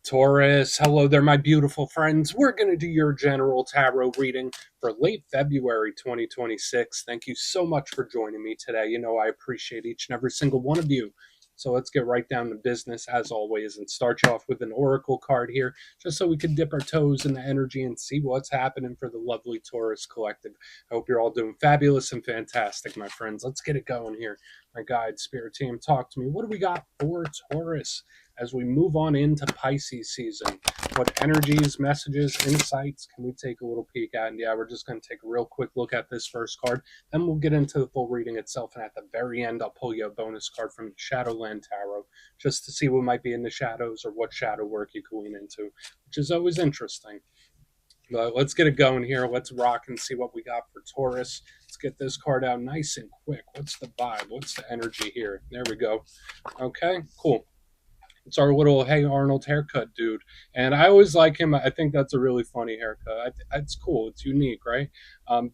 Taurus, hello there, my beautiful friends. We're going to do your general tarot reading for late February 2026. Thank you so much for joining me today. You know, I appreciate each and every single one of you. So let's get right down to business as always and start you off with an oracle card here, just so we can dip our toes in the energy and see what's happening for the lovely Taurus collective. I hope you're all doing fabulous and fantastic, my friends. Let's get it going here. My guide, spirit team, talk to me. What do we got for Taurus as we move on into Pisces season? What energies, messages, insights can we take a little peek at? And yeah, we're just going to take a real quick look at this first card. Then we'll get into the full reading itself. And at the very end, I'll pull you a bonus card from Shadowland Tarot just to see what might be in the shadows or what shadow work you can lean into, which is always interesting. But let's get it going here. Let's rock and see what we got for Taurus. Let's get this card out nice and quick. What's the vibe? What's the energy here? There we go. Okay, cool. It's our little Hey Arnold haircut dude. And I always like him. I think that's a really funny haircut. It's cool. It's unique, right?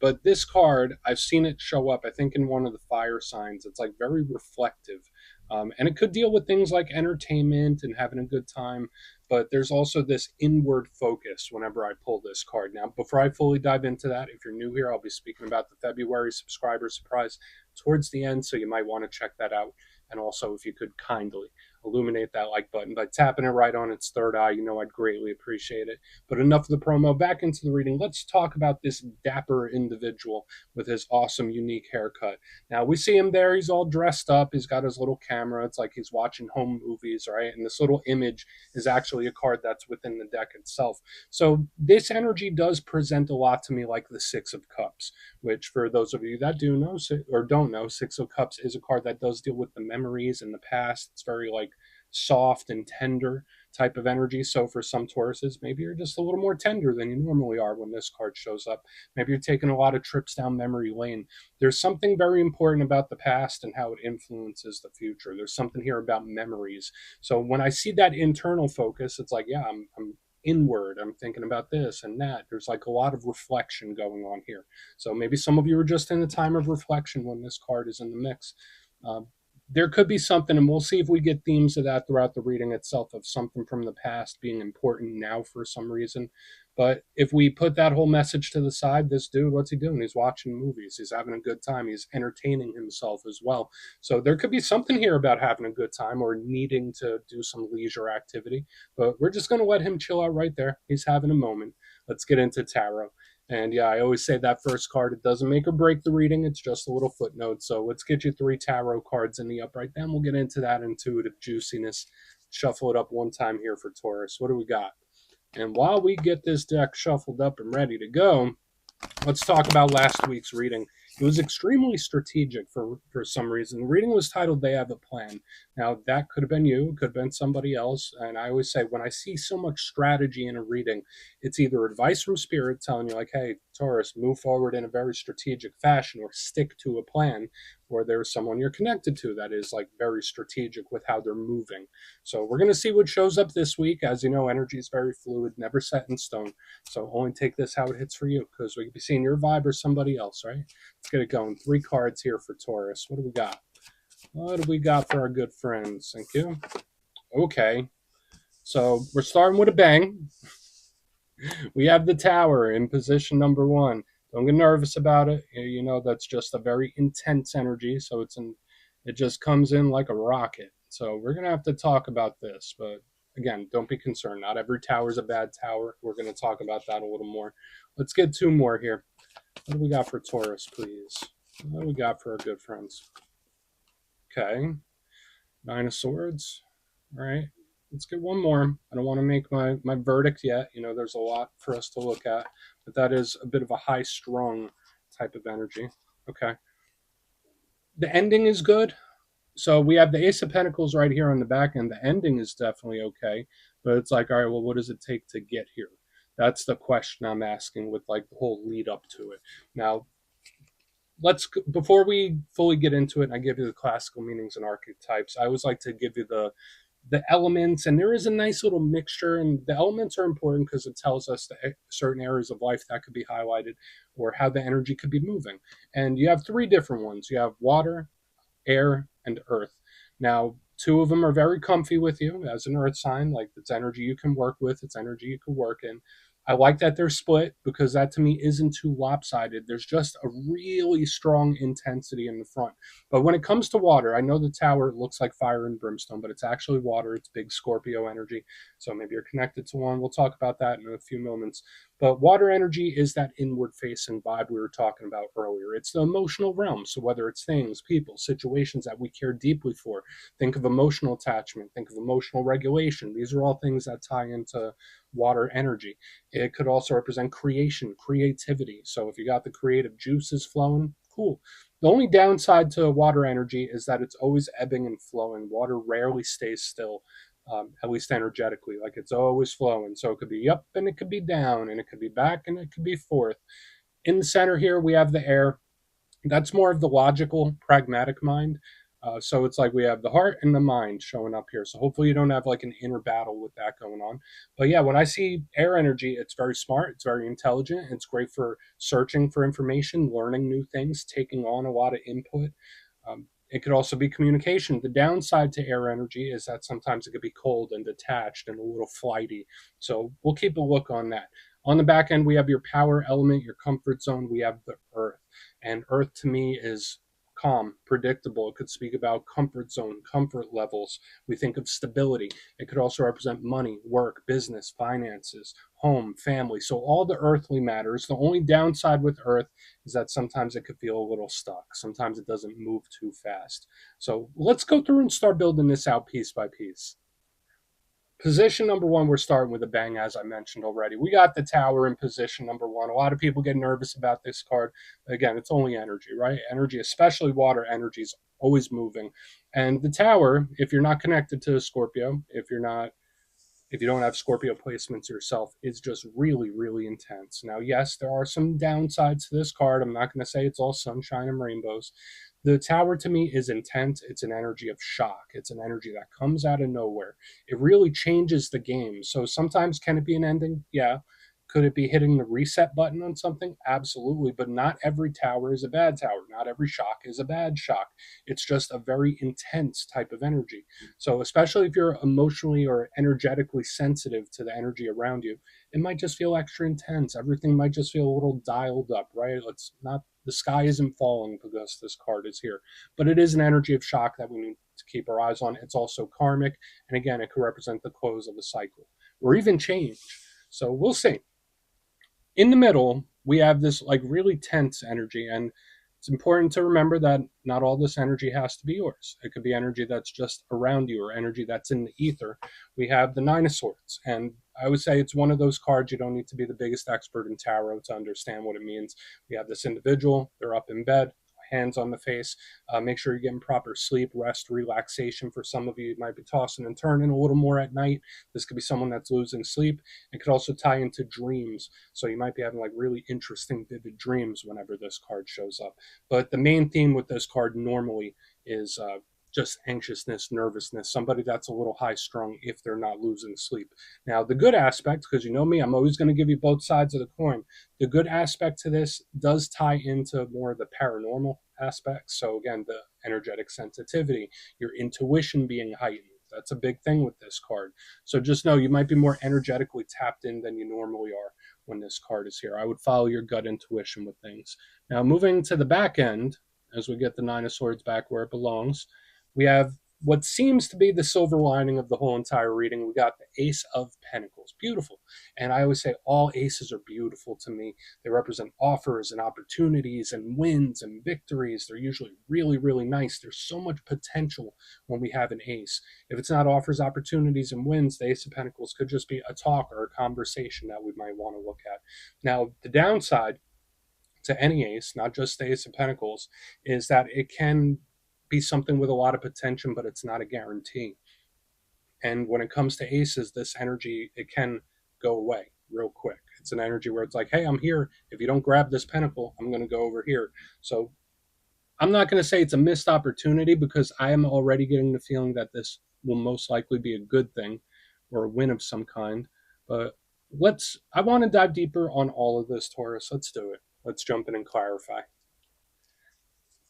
But this card, I've seen it show up, I think, in one of the fire signs. It's like very reflective. And it could deal with things like entertainment and having a good time. But there's also this inward focus whenever I pull this card. Now, before I fully dive into that, if you're new here, I'll be speaking about the February subscriber surprise towards the end. So you might want to check that out. And also, if you could kindly illuminate that like button by tapping it right on its third eye, you know I'd greatly appreciate it. But enough of the promo, back into the reading. Let's talk about this dapper individual with his awesome, unique haircut. Now, we see him there. He's all dressed up. He's got his little camera. It's like he's watching home movies, right? And this little image is actually a card that's within the deck itself. So this energy does present a lot to me like the Six of Cups, which for those of you that do know or don't know, Six of Cups is a card that does deal with the memories in the past. It's very like soft and tender type of energy. So for some Tauruses, maybe you're just a little more tender than you normally are when this card shows up. Maybe you're taking a lot of trips down memory lane. There's something very important about the past and how it influences the future. There's something here about memories. So when I see that internal focus, it's like, yeah, I'm inward. I'm thinking about this and that. There's like a lot of reflection going on here. So maybe some of you are just in the time of reflection when this card is in the mix. There could be something, and we'll see if we get themes of that throughout the reading itself, of something from the past being important now for some reason. But if we put that whole message to the side, this dude, what's he doing? He's watching movies. He's having a good time. He's entertaining himself as well. So there could be something here about having a good time or needing to do some leisure activity. But we're just going to let him chill out right there. He's having a moment. Let's get into tarot. And yeah, I always say that first card, it doesn't make or break the reading. It's just a little footnote. So let's get you 3 tarot cards in the upright. Then we'll get into that intuitive juiciness. Shuffle it up one time here for Taurus. What do we got? And while we get this deck shuffled up and ready to go, let's talk about last week's reading. It was extremely strategic for some reason. The reading was titled They Have a Plan. Now, that could have been you, could have been somebody else. And I always say, when I see so much strategy in a reading, it's either advice from spirit telling you, like, hey, Taurus, move forward in a very strategic fashion or stick to a plan, or there's someone you're connected to that is like very strategic with how they're moving. So we're going to see what shows up this week. As you know, energy is very fluid, never set in stone. So only take this how it hits for you, because we could be seeing your vibe or somebody else, right? Let's get it going. 3 cards here for Taurus. What do we got? What do we got for our good friends? Thank you. Okay. So we're starting with a bang. We have the Tower in position number 1. Don't get nervous about it. You know, that's just a very intense energy. So it just comes in like a rocket. So we're going to have to talk about this. But again, don't be concerned. Not every tower is a bad tower. We're going to talk about that a little more. Let's get 2 more here. What do we got for Taurus, please? What do we got for our good friends? Okay. 9 of Swords. All right. Let's get 1 more. I don't want to make my verdict yet. You know, there's a lot for us to look at. But that is a bit of a high-strung type of energy. Okay. The ending is good. So we have the Ace of Pentacles right here on the back end. The ending is definitely okay. But it's like, all right, well, what does it take to get here? That's the question I'm asking with like the whole lead up to it. Now, before we fully get into it and I give you the classical meanings and archetypes, I always like to give you the elements, and there is a nice little mixture, and the elements are important because it tells us the certain areas of life that could be highlighted or how the energy could be moving. And you have 3 different ones. You have water, air, and earth. Now, Two of them are very comfy with you as an earth sign, like it's energy you can work with, it's energy you can work in. I like that they're split because that to me isn't too lopsided. There's just a really strong intensity in the front. But when it comes to water, I know the tower looks like fire and brimstone, but it's actually water. It's big Scorpio energy. So maybe you're connected to one. We'll talk about that in a few moments. But water energy is that inward facing vibe we were talking about earlier. It's the emotional realm. So whether it's things, people, situations that we care deeply for, think of emotional attachment, think of emotional regulation. These are all things that tie into water energy. It could also represent creation, creativity. So if you got the creative juices flowing, cool. The only downside to water energy is that it's always ebbing and flowing. Water rarely stays still, at least energetically. Like it's always flowing. So it could be up and it could be down and it could be back and it could be forth. In the center here, we have the air. That's more of the logical, pragmatic mind. So it's like we have the heart and the mind showing up here. So hopefully you don't have like an inner battle with that going on. But yeah, when I see air energy, it's very smart, it's very intelligent, it's great for searching for information, learning new things, taking on a lot of input. It could also be communication. The downside to air energy is that sometimes it could be cold and detached and a little flighty. So we'll keep a look on that. On the back end, we have your power element, your comfort zone. We have the earth. And earth to me is calm, predictable. It could speak about comfort zone, comfort levels. We think of stability. It could also represent money, work, business, finances, home, family. So all the earthly matters. The only downside with earth is that sometimes it could feel a little stuck. Sometimes it doesn't move too fast. So let's go through and start building this out piece by piece. Position number one, we're starting with a bang, as I mentioned already. We got the tower in position number one. A lot of people get nervous about this card. Again, it's only energy, right? Energy, especially water energy, is always moving. And the tower, if you're not connected to Scorpio, if you don't have Scorpio placements yourself, is just really, really intense. Now, yes, there are some downsides to this card. I'm not going to say it's all sunshine and rainbows. The tower to me is intense. It's an energy of shock. It's an energy that comes out of nowhere. It really changes the game. So sometimes can it be an ending? Yeah. Could it be hitting the reset button on something? Absolutely. But not every tower is a bad tower. Not every shock is a bad shock. It's just a very intense type of energy. So, especially if you're emotionally or energetically sensitive to the energy around you, it might just feel extra intense. Everything might just feel a little dialed up, right? It's not, the sky isn't falling because this card is here, but it is an energy of shock that we need to keep our eyes on. It's also karmic. And again, it could represent the close of a cycle or even change. So, we'll see. In the middle, we have this like really tense energy, and it's important to remember that not all this energy has to be yours. It could be energy that's just around you or energy that's in the ether. We have the Nine of Swords, and I would say it's one of those cards you don't need to be the biggest expert in tarot to understand what it means. We have this individual, they're up in bed, hands on the face. Make sure you're getting proper sleep, rest, relaxation. For some of you, you might be tossing and turning a little more at night. This could be someone that's losing sleep. It could also tie into dreams. So you might be having like really interesting, vivid dreams whenever this card shows up. But the main theme with this card normally is just anxiousness, nervousness, somebody that's a little high strung if they're not losing sleep. Now, the good aspect, because you know me, I'm always going to give you both sides of the coin. The good aspect to this does tie into more of the paranormal aspects. So, again, the energetic sensitivity, your intuition being heightened. That's a big thing with this card. So just know you might be more energetically tapped in than you normally are when this card is here. I would follow your gut intuition with things. Now, moving to the back end, as we get the Nine of Swords back where it belongs, we have what seems to be the silver lining of the whole entire reading. We got the Ace of Pentacles. Beautiful. And I always say all aces are beautiful to me. They represent offers and opportunities and wins and victories. They're usually really, really nice. There's so much potential when we have an ace. If it's not offers, opportunities, and wins, the Ace of Pentacles could just be a talk or a conversation that we might want to look at. Now, the downside to any ace, not just the Ace of Pentacles, is that it can be something with a lot of potential, but it's not a guarantee. And when it comes to aces, this energy, it can go away real quick. It's an energy where it's like, hey, I'm here. If you don't grab this pentacle, I'm going to go over here. So I'm not going to say it's a missed opportunity because I am already getting the feeling that this will most likely be a good thing or a win of some kind. But I want to dive deeper on all of this, Taurus. Let's do it. Let's jump in and clarify.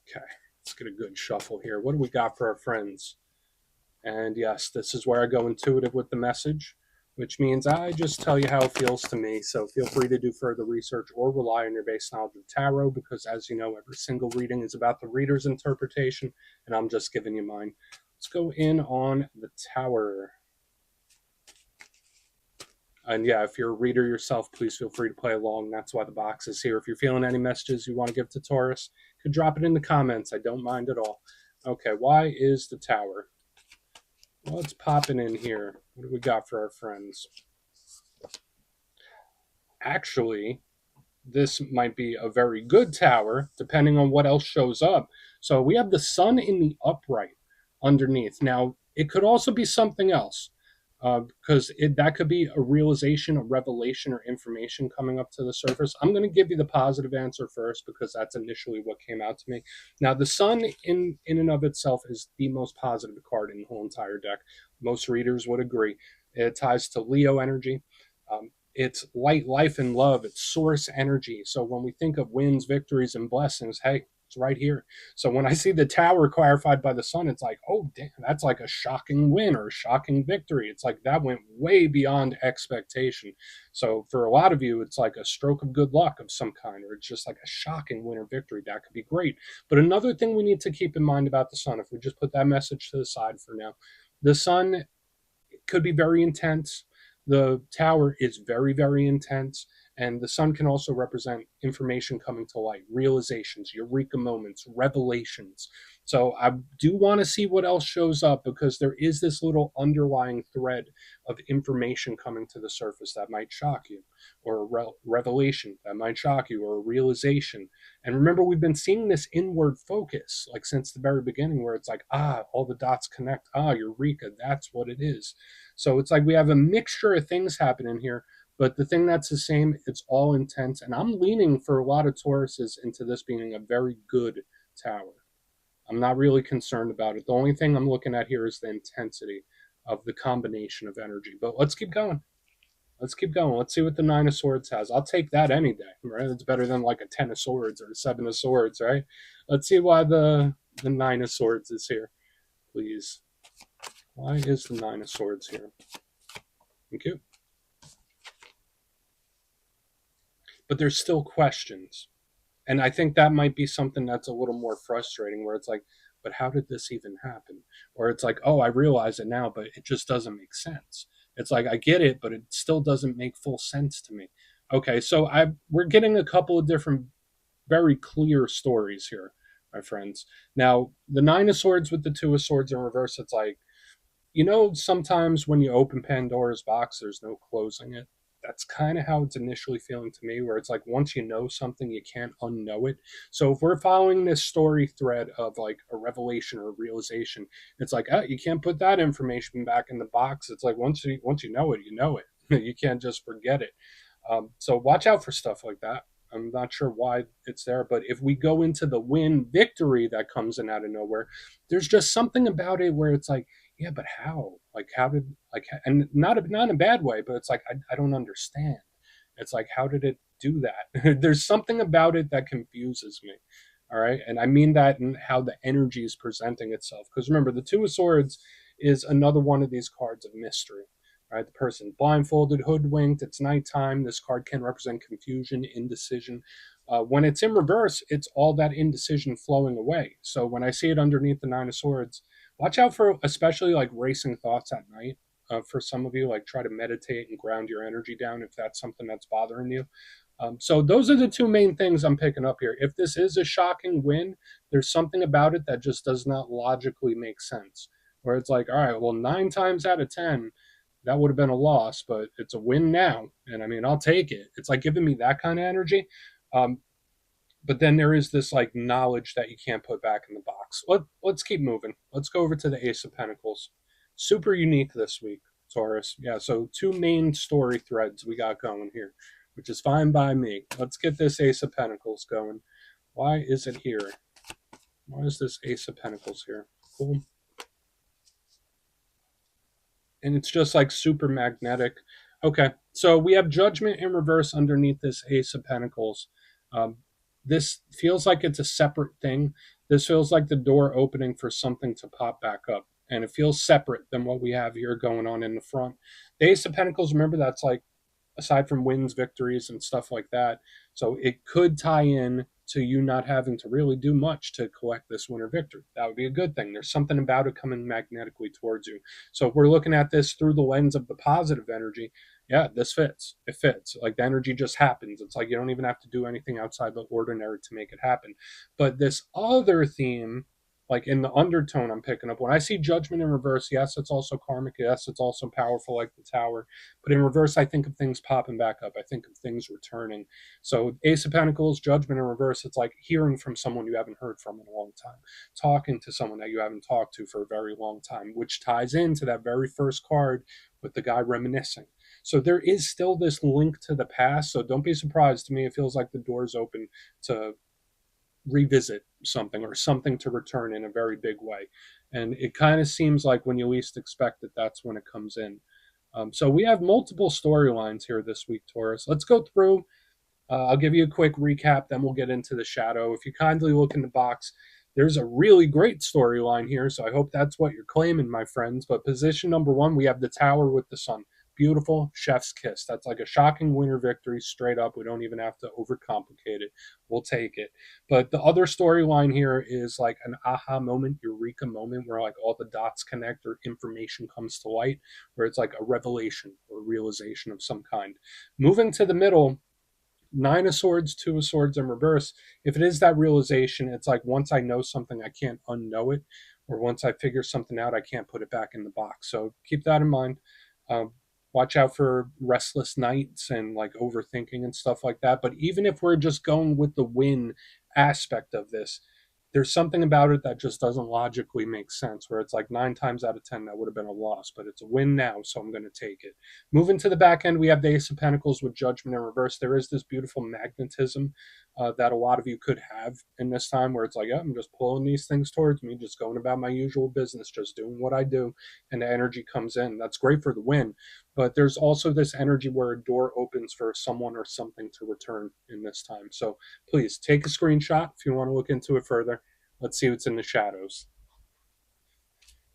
Okay, let's get a good shuffle here. What do we got for our friends? And yes, this is where I go intuitive with the message, which means I just tell you how it feels to me. So feel free to do further research or rely on your base knowledge of tarot, because as you know, every single reading is about the reader's interpretation, and I'm just giving you mine. Let's go in on the Tower. And yeah, if you're a reader yourself, please feel free to play along. That's why the box is here. If you're feeling any messages you want to give to Taurus, you can drop it in the comments. I don't mind at all. Okay, why is the Tower? What's popping in here? What do we got for our friends? Actually, this might be a very good tower, depending on what else shows up. So we have the sun in the upright underneath. Now, it could also be something else, because that could be a realization, a revelation, or information coming up to the surface. I'm going to give you the positive answer first, because that's initially what came out to me. Now, the sun in and of itself is the most positive card in the whole entire deck. Most readers would agree. It ties to Leo energy. It's light, life, and love. It's source energy. So when we think of wins, victories, and blessings, hey, it's right here. So when I see the Tower clarified by the sun, it's like, oh, damn, that's like a shocking win or a shocking victory. It's like that went way beyond expectation. So for a lot of you, it's like a stroke of good luck of some kind, or it's just like a shocking win or victory. That could be great. But another thing we need to keep in mind about the sun, if we just put that message to the side for now, the sun could be very intense. The Tower is very, very intense. And the sun can also represent information coming to light, realizations, eureka moments, revelations. So I do want to see what else shows up, because there is this little underlying thread of information coming to the surface that might shock you, or a revelation that might shock you, or a realization. And remember, we've been seeing this inward focus like since the very beginning, where it's like, all the dots connect. Eureka, that's what it is. So it's like we have a mixture of things happening here, but the thing that's the same, it's all intense. And I'm leaning for a lot of Tauruses into this being a very good tower. I'm not really concerned about it. The only thing I'm looking at here is the intensity of the combination of energy. But let's keep going. Let's keep going. Let's see what the Nine of Swords has. I'll take that any day, right? It's better than like a Ten of Swords or a Seven of Swords, right? Let's see why the Nine of Swords is here, please. Why is the Nine of Swords here? Thank you. But there's still questions. And I think that might be something that's a little more frustrating, where it's like, but how did this even happen? Or it's like, oh, I realize it now, but it just doesn't make sense. It's like, I get it, but it still doesn't make full sense to me. Okay, so we're getting a couple of different, very clear stories here, my friends. Now, the Nine of Swords with the Two of Swords in reverse, it's like, sometimes when you open Pandora's box, there's no closing it. That's kind of how it's initially feeling to me, where it's like once you know something, you can't unknow it. So if we're following this story thread of like a revelation or a realization, it's like, you can't put that information back in the box. It's like once you know it, you know it. You can't just forget it. So watch out for stuff like that. I'm not sure why it's there, but if we go into the win victory that comes in out of nowhere, there's just something about it where it's like, yeah, but how? Like, how did, like, and not in a bad way, but it's like, I don't understand. It's like, how did it do that? There's something about it that confuses me. All right. And I mean that in how the energy is presenting itself. Because remember, the Two of Swords is another one of these cards of mystery. Right, the person blindfolded, hoodwinked. It's nighttime. This card can represent confusion, indecision. When it's in reverse, it's all that indecision flowing away. So when I see it underneath the Nine of Swords, watch out for especially like racing thoughts at night. For some of you, like try to meditate and ground your energy down if that's something that's bothering you. So those are the two main things I'm picking up here. If this is a shocking win, there's something about it that just does not logically make sense. Where it's like, all right, well, 9 times out of 10, that would have been a loss, but it's a win now. And I mean, I'll take it. It's like giving me that kind of energy. Um, but then there is this like knowledge that you can't put back in the box. Let's keep moving. Let's go over to the Ace of Pentacles. Super unique this week, Taurus. Yeah, so two main story threads we got going here, which is fine by me. Let's get this Ace of Pentacles going. Why is it here? Why is this Ace of Pentacles here? Cool. And it's just like super magnetic. Okay, so we have Judgment in reverse underneath this Ace of Pentacles. Um, this feels like it's a separate thing. This feels like the door opening for something to pop back up. and it feels separate than what we have here going on in the front. The Ace of Pentacles, remember, that's like aside from wins, victories, and stuff like that. So it could tie in to you not having to really do much to collect this winner victory. That would be a good thing. There's something about it coming magnetically towards you. So if we're looking at this through the lens of the positive energy, yeah, this fits. It fits. Like the energy just happens. It's like you don't even have to do anything outside the ordinary to make it happen. But this other theme, like in the undertone I'm picking up, when I see judgment in reverse, yes, it's also karmic. Yes, it's also powerful like the tower. But in reverse, I think of things popping back up. I think of things returning. So Ace of Pentacles, judgment in reverse, it's like hearing from someone you haven't heard from in a long time, talking to someone that you haven't talked to for a very long time, which ties into that very first card with the guy reminiscing. So there is still this link to the past. So don't be surprised. To me, it feels like the door's open to revisit something or something to return in a very big way. And it kind of seems like when you least expect it, that's when it comes in. So we have multiple storylines here this week, Taurus. Let's go through. I'll give you a quick recap, then we'll get into the shadow. If you kindly look in the box, there's a really great storyline here, so I hope that's what you're claiming, my friends. But position number one, we have the tower with the sun. Beautiful chef's kiss. That's like a shocking winner victory straight up. We don't even have to overcomplicate it. We'll take it. But the other storyline here is like an aha moment, eureka moment, where like all the dots connect or information comes to light, where it's like a revelation or realization of some kind. Moving to the middle, Nine of Swords, Two of Swords in reverse. If it is that realization, it's like once I know something, I can't unknow it, or once I figure something out, I can't put it back in the box. So keep that in mind. Um, Watch out for restless nights and like overthinking and stuff like that. But even if we're just going with the win aspect of this, there's something about it that just doesn't logically make sense, where it's like 9 times out of 10 that would have been a loss, but it's a win now, so I'm going to take it. Moving to the back end, we have the Ace of Pentacles with judgment in reverse. There is this beautiful magnetism that a lot of you could have in this time, where it's like, yeah, I'm just pulling these things towards me, just going about my usual business, just doing what I do, and the energy comes in. That's great for the win, but there's also this energy where a door opens for someone or something to return in this time. So please take a screenshot if you want to look into it further. Let's see what's in the shadows.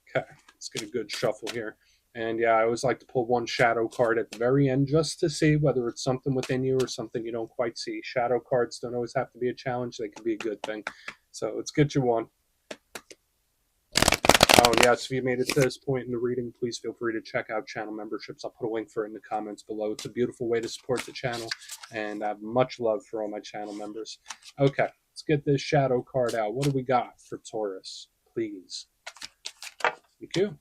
Okay, let's get a good shuffle here. And yeah, I always like to pull one shadow card at the very end just to see whether it's something within you or something you don't quite see. Shadow cards don't always have to be a challenge, they can be a good thing. So let's get you one. Oh, yes, if you made it to this point in the reading, please feel free to check out channel memberships. I'll put a link for it in the comments below. It's a beautiful way to support the channel, and I have much love for all my channel members. Okay, let's get this shadow card out. What do we got for Taurus, please? Thank you.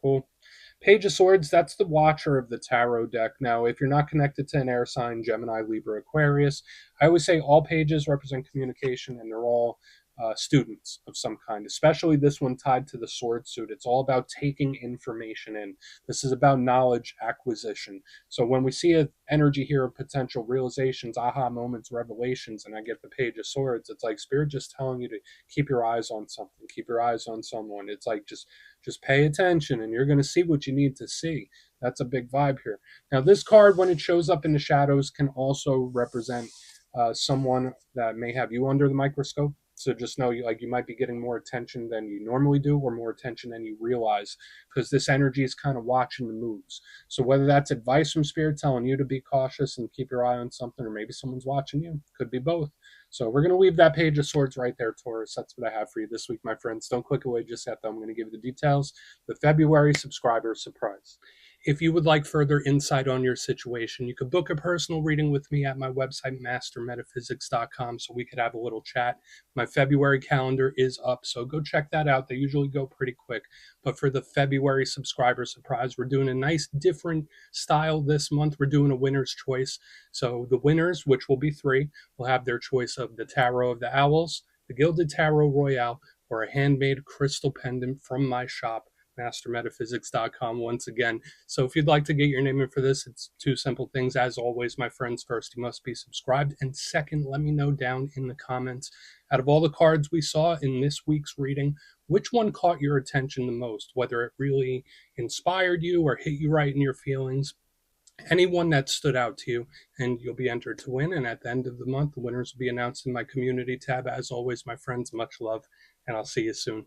Cool. Page of Swords, that's the watcher of the tarot deck. Now, if you're not connected to an air sign, Gemini, Libra, Aquarius, I always say all pages represent communication, and they're all students of some kind, especially this one tied to the sword suit. It's all about taking information in. This is about knowledge acquisition. So when we see an energy here of potential realizations, aha moments, revelations, and I get the Page of Swords, it's like Spirit just telling you to keep your eyes on something, keep your eyes on someone. It's like just pay attention and you're going to see what you need to see. That's a big vibe here. Now, this card, when it shows up in the shadows, can also represent someone that may have you under the microscope. So just know you might be getting more attention than you normally do, or more attention than you realize, because this energy is kind of watching the moves. So whether that's advice from Spirit telling you to be cautious and keep your eye on something, or maybe someone's watching you, could be both. So we're going to leave that Page of Swords right there, Taurus. That's what I have for you this week, my friends. Don't click away just yet, though. I'm going to give you the details. The February subscriber surprise. If you would like further insight on your situation, you could book a personal reading with me at my website, mastermetaphysics.com, so we could have a little chat. My February calendar is up, so go check that out. They usually go pretty quick. But for the February subscriber surprise, we're doing a nice different style this month. We're doing a winner's choice. So the winners, which will be 3, will have their choice of the Tarot of the Owls, the Gilded Tarot Royale, or a handmade crystal pendant from my shop, mastermetaphysics.com, once again. So if you'd like to get your name in for this, it's 2 simple things. As always, my friends, first, you must be subscribed. And second, let me know down in the comments, out of all the cards we saw in this week's reading, which one caught your attention the most, whether it really inspired you or hit you right in your feelings. Anyone that stood out to you, and you'll be entered to win. And at the end of the month, the winners will be announced in my community tab. As always, my friends, much love, and I'll see you soon.